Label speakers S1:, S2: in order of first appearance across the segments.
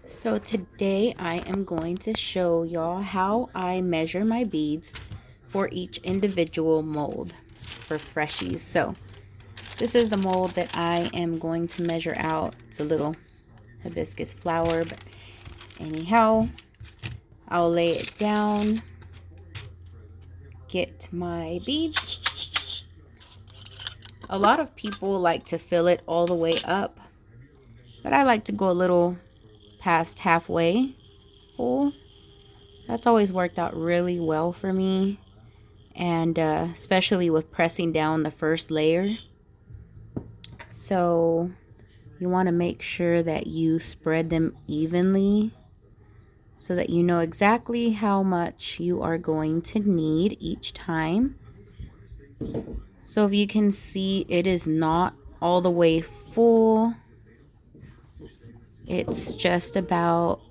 S1: So today I am going to show y'all how I measure my beads for each individual mold for freshies. So this is the mold that I am going to measure out. It's a little hibiscus flower, but anyhow, I'll lay it down, get my beads. A lot of people like to fill it all the way up, but I like to go a little past halfway full. That's always worked out really well for me, and especially with pressing down the first layer. So you want to make sure that you spread them evenly so that you know exactly how much you are going to need each time. So if you can see, it is not all the way full. It's just about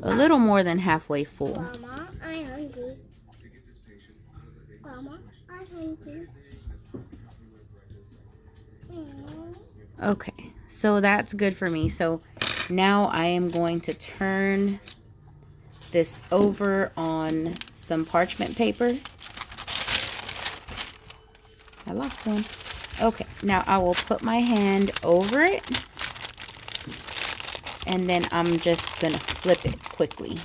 S1: a little more than halfway full.
S2: Mama, I'm hungry. Mama, I'm hungry.
S1: Okay, so that's good for me. So now I am going to turn this over on some parchment paper. I lost one. Okay, now I will put my hand over it, and then I'm just gonna flip it quickly.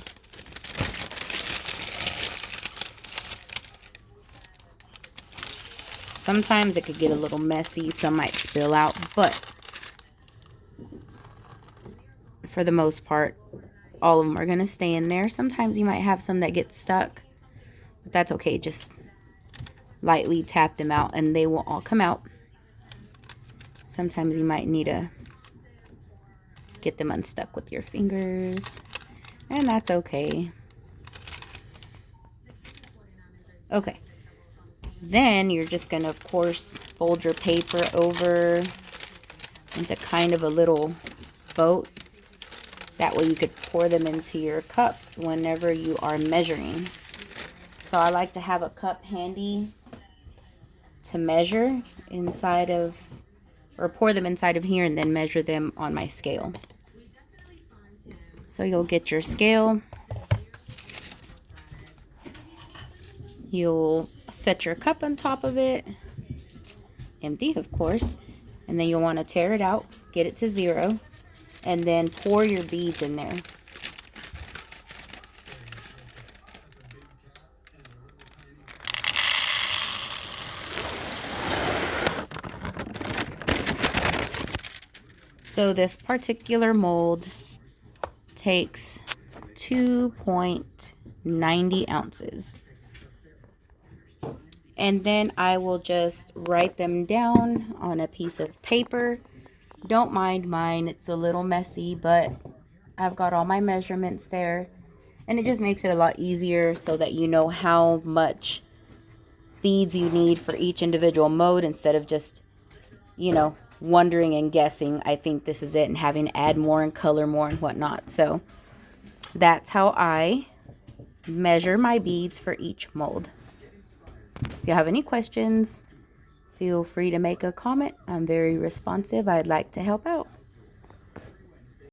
S1: Sometimes it could get a little messy, some might spill out, but for the most part, all of them are gonna stay in there. Sometimes you might have some that get stuck, but that's okay. Just lightly tap them out and they will all come out. Sometimes you might need to get them unstuck with your fingers, and that's okay. Okay, then you're just gonna, of course, fold your paper over into kind of a little boat. That way you could pour them into your cup whenever you are measuring. So I like to have a cup handy to measure inside of, or pour them inside of here and then measure them on my scale. So you'll get your scale. You'll set your cup on top of it, empty of course, and then you'll want to tear it out, get it to 0, and then pour your beads in there. So this particular mold takes 2.90 ounces. And then I will just write them down on a piece of paper. Don't mind mine, it's a little messy, but I've got all my measurements there. And it just makes it a lot easier so that you know how much beads you need for each individual mode instead of just, wondering and guessing, I think this is it, and having to add more and color more and whatnot. So that's how I measure my beads for each mold. If you have any questions, feel free to make a comment. I'm very responsive. I'd like to help out.